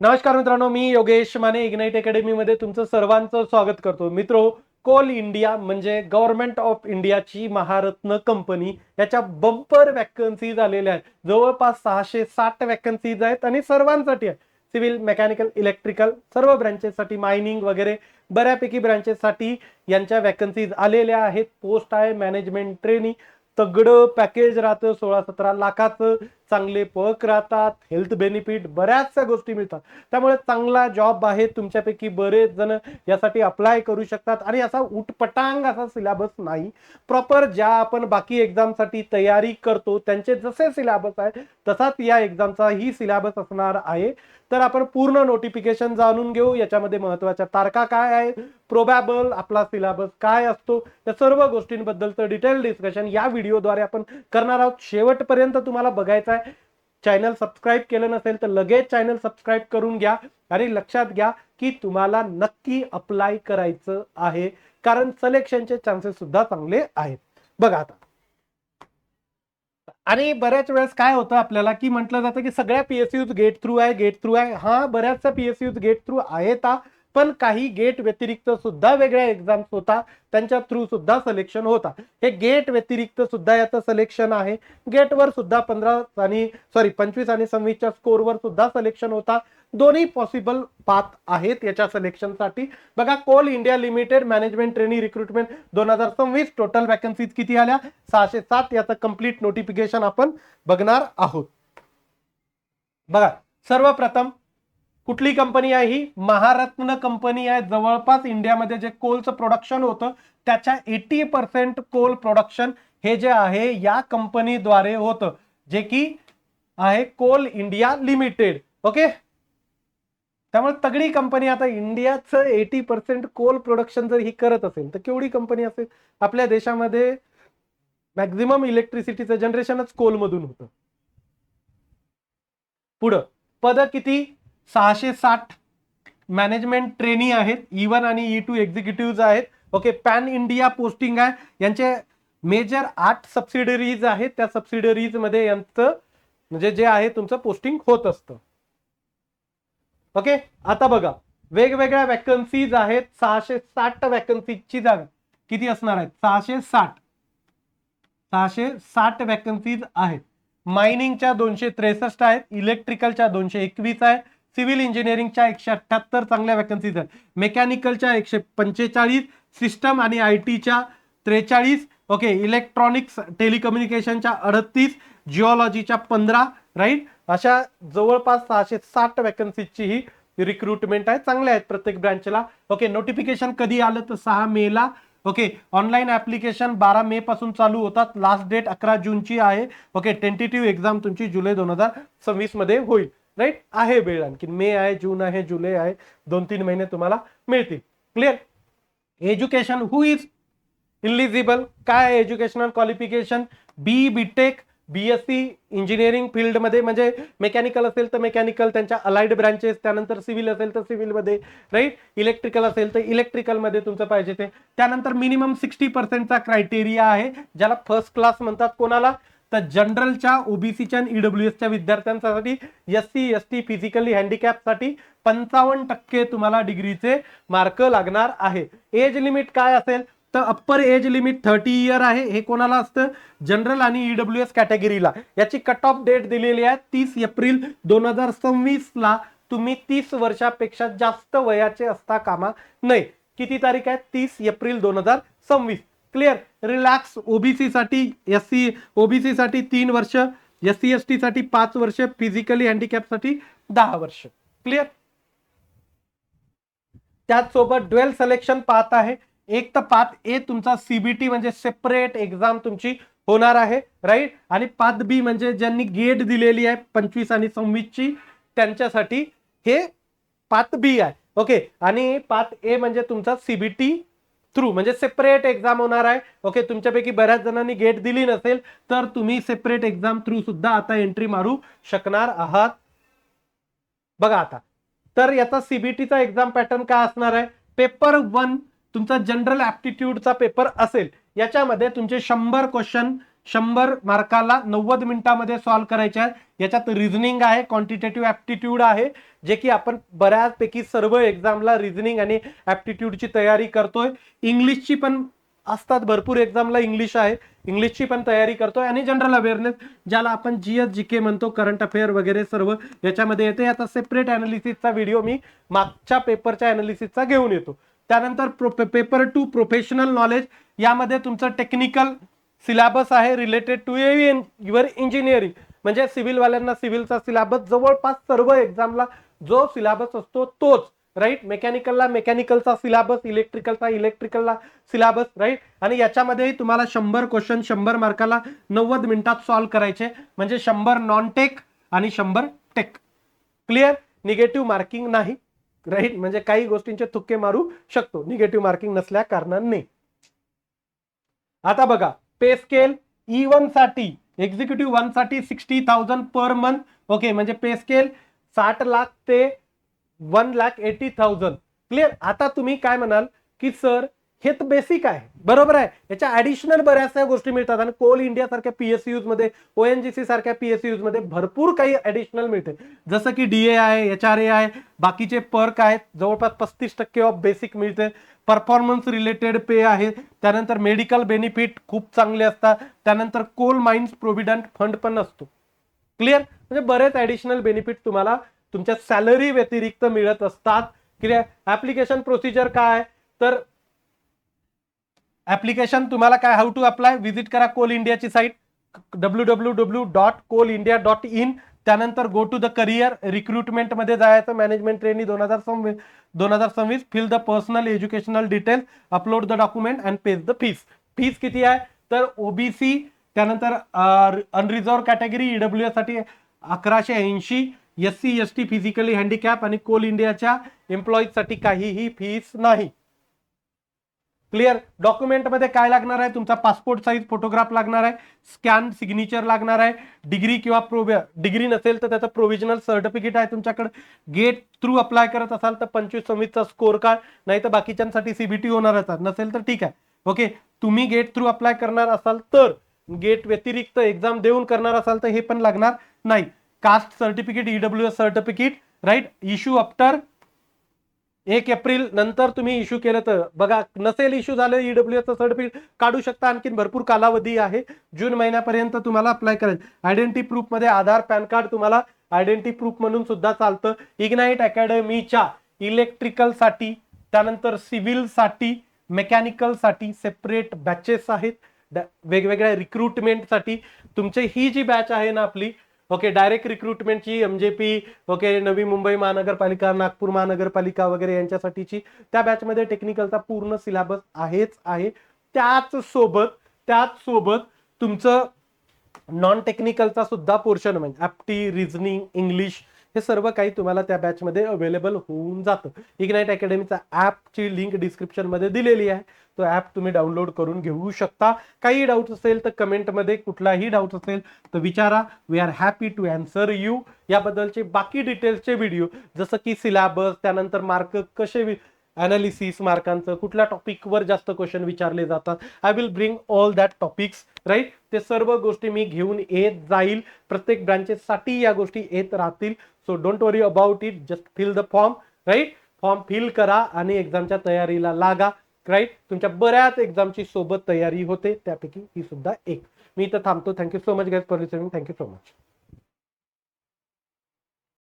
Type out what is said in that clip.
नमस्कार मित्रांनो, मी Yogesh Mane ignite academy मध्ये तुमचं सर्वांचं स्वागत करतो. मित्रो, कोल इंडिया म्हणजे गव्हर्नमेंट ऑफ इंडियाची महारत्न कंपनी, याच्या बंपर वॅकन्सीज आलेल्या आहेत. जवळपास 660 वॅकन्सीज आहेत आणि सर्वांसाठी आहे. सिव्हिल, मेकॅनिकल, इलेक्ट्रिकल सर्व ब्रँचेससाठी, मायनिंग वगैरे बऱ्यापैकी ब्रँचेससाठी यांच्या वॅकन्सीज आलेल्या आहेत. पोस्ट आहे मॅनेजमेंट ट्रेनी, तगडं पॅकेज राहतं, 16-17 लाखाचं. चांगले पर्क राहतात, हेल्थ बेनिफिट, बऱ्याचशा गोष्टी मिळतात. त्यामुळे चांगला जॉब आहे. तुमच्यापैकी बरेच जण यासाठी अप्लाय करू शकतात आणि असा उटपटांग असा सिलेबस नाही. प्रॉपर ज्या आपण बाकी एक्झामसाठी तयारी करतो त्यांचे जसे सिलेबस आहे तसाच या एक्झामचा ही सिलेबस असणार आहे. तर आपण पूर्ण नोटिफिकेशन जाणून घेऊ. याच्यामध्ये महत्त्वाच्या तारखा काय आहे, प्रोबॅबल आपला सिलेबस काय असतो, या सर्व गोष्टींबद्दलचं डिटेल डिस्कशन या व्हिडिओद्वारे आपण करणार आहोत. शेवटपर्यंत तुम्हाला बघायचं आहे. चॅनल सबस्क्राईब केलं नसेल तर लगेच चॅनल सबस्क्राईब करून घ्या आणि लक्षात घ्या की तुम्हाला नक्की अप्लाय करायचं आहे, कारण सिलेक्शनचे चान्सेस सुद्धा चांगले आहेत. बघा आता, आणि बऱ्याच वेळेस काय होतं आपल्याला की म्हटलं जातं की सगळ्या पीएसयूज गेट थ्रू आहे, गेट थ्रू आहे. हा, बऱ्याचशा पीएसयूज गेट थ्रू आहेत, पण काही गेट व्यतिरिक्त सुद्धा वेगळ्या एक्झाम्स होता, त्यांच्या थ्रू सुद्धा सिलेक्शन होता. हे गेट व्यतिरिक्त सुद्धा याचं सिलेक्शन आहे. गेटवर सुद्धा 25 आणि 26च्या स्कोरवर सुद्धा सिलेक्शन होता. दोन्ही पॉसिबल पाथ आहेत याच्या सिलेक्शनसाठी. बघा, Coal India Limited management trainee recruitment 2026 total vacancies किती आल्या? 607. याचं कंप्लीट नोटिफिकेशन आपण बघणार आहोत. बघा, सर्वप्रथम कुठली कंपनी आहे? ही महारत्न कंपनी आहे. जवळपास इंडियामध्ये जे कोलचं प्रोडक्शन होतं त्याच्या 80% कोल प्रोडक्शन हे जे आहे या कंपनीद्वारे होतं, जे की आहे कोल इंडिया लिमिटेड. ओके, त्यामुळे तगडी कंपनी. आता इंडियाचं 80% कोल प्रोडक्शन जर ही करत असेल तर केवढी कंपनी असेल? आपल्या देशामध्ये मॅक्झिमम इलेक्ट्रिसिटीचं जनरेशनच कोल मधून होतं. पुढं पद किती? 660 मॅनेजमेंट ट्रेनी आहेत. E1 आणि E2 एक्झिक्युटिव्ह आहेत. ओके, पॅन इंडिया पोस्टिंग आहे. यांचे मेजर 8 सबसिडरीज आहेत. त्या सबसिडरीज मध्ये यांचं म्हणजे जे आहे तुमचं पोस्टिंग होत असतं. ओके, आता बघा, वेगवेगळ्या वॅकन्सीज आहेत. 660 वॅकन्सीजची जागा किती असणार आहेत? 660 वॅकन्सीज आहेत. मायनिंगच्या 263 आहेत, इलेक्ट्रिकलच्या 221 आहे, सिव्हिल इंजिनिअरिंगच्या 178 चांगल्या वॅकन्सीज आहेत, मेकॅनिकलच्या 145, सिस्टम आणि आयटीच्या 43, ओके, इलेक्ट्रॉनिक्स टेलिकम्युनिकेशनच्या 38, जिओलॉजीच्या 15, राईट. अशा जवळपास 660 वॅकन्सीजची ही रिक्रुटमेंट आहे. चांगले आहेत प्रत्येक ब्रँचला. ओके, नोटिफिकेशन कधी आलं तर 6 मेला. ओके, ऑनलाईन ऍप्लिकेशन 12 मे पासून चालू होतात. लास्ट डेट 11 जूनची आहे. ओके, टेंटेटिव्ह एक्झाम तुमची जुलै 2026 मध्ये होईल. राईट, आहे वेळ, आणखी मे आहे, जून आहे, जुलै आहे, 2-3 महिने तुम्हाला मिळतील. Clear? Education, who is eligible? काय educational qualification? BTech, BSc engineering फील्डमध्ये, म्हणजे मेकॅनिकल असेल तर मेकॅनिकल, त्यांच्या अलाइड ब्रँचेस, त्यानंतर सिव्हिल असेल तर सिव्हिलमध्ये, राईट, इलेक्ट्रिकल असेल तर इलेक्ट्रिकलमध्ये तुमचं पाहिजे ते. त्यानंतर मिनिमम 60%चा क्रायटेरिया आहे, ज्याला फर्स्ट क्लास म्हणतात. कोणाला? तर जनरलच्या, ओबीसीच्या आणि ईडब्ल्यूएसच्या विद्यार्थ्यांसाठी. एससी एसटी फिजिकली हँडिकॅपसाठी 55% तुम्हाला डिग्रीचे मार्क लागणार आहे. एज लिमिट काय असेल? तर अप्पर एज लिमिट 30 इयर आहे. हे कोणाला असतं? जनरल आणि ईडब्ल्यूएस कॅटेगरीला. याची कट ऑफ डेट दिलेली आहे 30 एप्रिल 2026 ला. तुम्ही 30 वर्षापेक्षा जास्त वयाचे असता कामा नये. किती तारीख आहे? 30 एप्रिल 2026. क्लिअर? रिलॅक्स ओबीसी साठी, ओबीसी साठी 3 वर्ष, एससी एसटी साठी 5 वर्ष, फिजिकली हँडिकॅप साठी 10 वर्ष. क्लिअर? त्याचसोबत ड्वेल सिलेक्शन पाथ आहे. एक तर पाथ ए तुमचा सीबीटी म्हणजे सेपरेट एक्झाम तुमची होणार आहे, राईट. आणि पाथ बी म्हणजे ज्यांनी गेट दिलेली आहे 25 आणि 26 ची, त्यांच्यासाठी हे पाथ बी आहे. ओके, आणि पाथ ए म्हणजे तुमचा सीबीटी थ्रू म्हणजे सेपरेट एक्झाम होणार आहे. ओके, तुमच्यापैकी बऱ्याच जणांनी गेट दिली नसेल तर तुम्ही सेपरेट एक्झाम थ्रू सुद्धा आता एंट्री मारू शकणार आहात. बघा आता, तर याचा सीबीटीचा एक्झाम पॅटर्न काय असणार आहे? पेपर 1 तुमचा जनरल ऍप्टिट्यूडचा पेपर असेल. याच्यामध्ये तुमचे 100 क्वेश्चन 100 मार्काला 90 मिनिटांमध्ये सॉल्व्ह करायचे आहे. याच्यात रिझनिंग आहे, क्वांटिटेटिव्ह ऍप्टिट्यूड आहे, जे की आपण बऱ्याचपैकी सर्व एक्झामला रिझनिंग आणि ऍप्टिट्यूडची तयारी करतोय. इंग्लिशची पण असतात, भरपूर एक्झामला इंग्लिश आहे, इंग्लिशची पण तयारी करतोय. आणि जनरल अवेअरनेस, ज्याला आपण जीएस जीके म्हणतो, करंट अफेअर वगैरे सर्व याच्यामध्ये येते. याचा सेपरेट अनालिसिसचा व्हिडिओ मी मागच्या पेपरच्या अनालिसिसचा घेऊन येतो. त्यानंतर पेपर 2 प्रोफेशनल नॉलेज, यामध्ये तुमचं टेक्निकल सिलेबस आहे रिलेटेड टू युअर इंजिनिअरिंग. म्हणजे सिव्हिल वाल्यांना सिव्हिलचा सिलेबस जवळपास सर्व एक्झामला जो सिलेबस असतो तोच, राईट. मेकॅनिकलला मेकॅनिकलचा सिलेबस, इलेक्ट्रिकलला सिलेबस, राईट. आणि याच्यामध्ये तुम्हाला 100 क्वेश्चन 100 मार्काला 90 मिनिटात सॉल्व्ह करायचे. म्हणजे 100 नॉन टेक आणि 100 टेक. क्लिअर. निगेटिव्ह मार्किंग नाही, राईट. म्हणजे काही गोष्टींचे तुक्के मारू शकतो निगेटिव्ह मार्किंग नसल्या कारणाने. आता बघा, पे स्केल E1 साठी, एक्झिक्युटिव्ह 1 साठी 60,000 पर मंथ. ओके, म्हणजे पे स्केल 60 लाख ते 1,80,000. क्लिअर. आता तुम्ही काय म्हणाल की सर हे तर बेसिक आहे, बरोबर आहे, याच्या ऍडिशनल बऱ्याचशा गोष्टी मिळतात. आणि कोल इंडिया सारख्या पीएसयूज मध्ये, ओएनजीसी सारख्या पीएसयूज मध्ये भरपूर काही ऍडिशनल मिळते, जसं की डीए आहे, एचआरए आहे, बाकीचे पर्क आहेत. जवळपास 35% ऑफ बेसिक मिळते. परफॉर्मन्स रिलेटेड पे आहे. त्यानंतर मेडिकल बेनिफिट खूप चांगले असतात. त्यानंतर कोल माइन्स प्रोव्हिडंट फंड पण असतो. क्लिअर. म्हणजे बरेच ऍडिशनल बेनिफिट तुम्हाला तुमच्या सॅलरी व्यतिरिक्त मिळत असतात. क्लिअर. ऍप्लिकेशन प्रोसिजर काय, तर ऍप्लिकेशन तुम्हाला काय, हाऊ टू अप्लाय, व्हिजिट करा कोल इंडियाची साईट www.coalindia.in. त्यानंतर go to the career, recruitment मध्ये जायचं, management training 2026, fill the personal educational details, upload the document and pay the fees. Fees किती आहे, तर ओबीसी, त्यानंतर अनरिझर्व कॅटेगरी ईडब्ल्यूएस साठी 1180, एससी एसटी, फिजिकली हँडिकॅप आणि कोल इंडियाच्या एम्प्लॉईज साठी काहीही फीस नाही. क्लिअर. डॉक्युमेंट मध्ये काय लागणार आहे, तुमचा पासपोर्ट साईज फोटोग्राफ लागणार आहे, स्कॅन सिग्नेचर लागणार आहे, डिग्री किंवा डिग्री नसेल तर त्याचं प्रोव्हिजनल सर्टिफिकेट आहे तुमच्याकडे. गेट थ्रू अप्लाय करत असाल तर 25-26चा स्कोर कार्ड, नाही तर बाकीच्यांसाठी सीबीटी होणारच नसेल तर ठीक आहे. ओके, तुम्ही गेट थ्रू अप्लाय करणार असाल तर, गेट व्यतिरिक्त एक्झाम देऊन करणार असाल तर हे पण लागणार नाही. Caste certificate, EWS certificate, right, issue after 1 April नंतर तुम्ही इश्यू केलं तर बघा. नसेल इश्यू झालं ईडब्ल्यूएसचं सर्टिफिकेट काढू शकता, आणखी भरपूर कालावधी आहे, जून महिन्यापर्यंत तुम्हाला अप्लाय करायचं. आयडेंटिटी प्रूफ मध्ये आधार, पॅन कार्ड तुम्हाला आयडेंटिटी प्रूफ म्हणून सुद्धा चालतं. इग्नाइट अकॅडमीच्या इलेक्ट्रिकल साठी, त्यानंतर सिव्हिल साठी, मेकॅनिकल साठी सेपरेट बॅचेस आहेत. वेगवेगळ्या रिक्रुटमेंटसाठी तुमची ही जी बॅच आहे ना आपली, okay, direct रिक्रुटमेंटची, MJP, okay, Navi Mumbai महानगरपालिका, नागपूर महानगरपालिका वगैरे यांच्यासाठीची, त्या बॅचमध्ये टेक्निकलचा पूर्ण सिलेबस आहेच आहे. त्याच सोबत तुमचं नॉन टेक्निकलचा सुद्धा पोर्शन, म्हणजे ऍप्टी, रिझनिंग, इंग्लिश, हे सर्व काही तुम्हाला त्या बॅचमध्ये अवेलेबल होऊन जातं. इग्नाइट अकॅडमीचा ऍपची लिंक डिस्क्रिप्शन मध्ये दिलेली आहे, तो ऍप तुम्ही डाउनलोड करून घेऊ शकता. काही डाऊट असेल तर कमेंटमध्ये, कुठलाही डाऊट असेल तर विचारा. We are happy to answer you. याबद्दलचे बाकी डिटेल्सचे व्हिडिओ, जसं की सिलेबस, त्यानंतर मार्क कसे, अनालिसिस मार्कांचं, कुठल्या टॉपिकवर जास्त क्वेश्चन विचारले जातात, I will bring all that topics, right. ते सर्व गोष्टी मी घेऊन येत जाईल. प्रत्येक ब्रांचेससाठी या गोष्टी येत राहतील. So don't worry about it, just fill the form, right. Form fill करा आणि एक्झामच्या तयारीला लागा, राईट. तुमच्या बऱ्याच एक्झामची सोबत तयारी होते, त्यापैकी ही सुद्धा एक. मी इथं थांबतो. Thank you so much guys for listening. Thank you so much.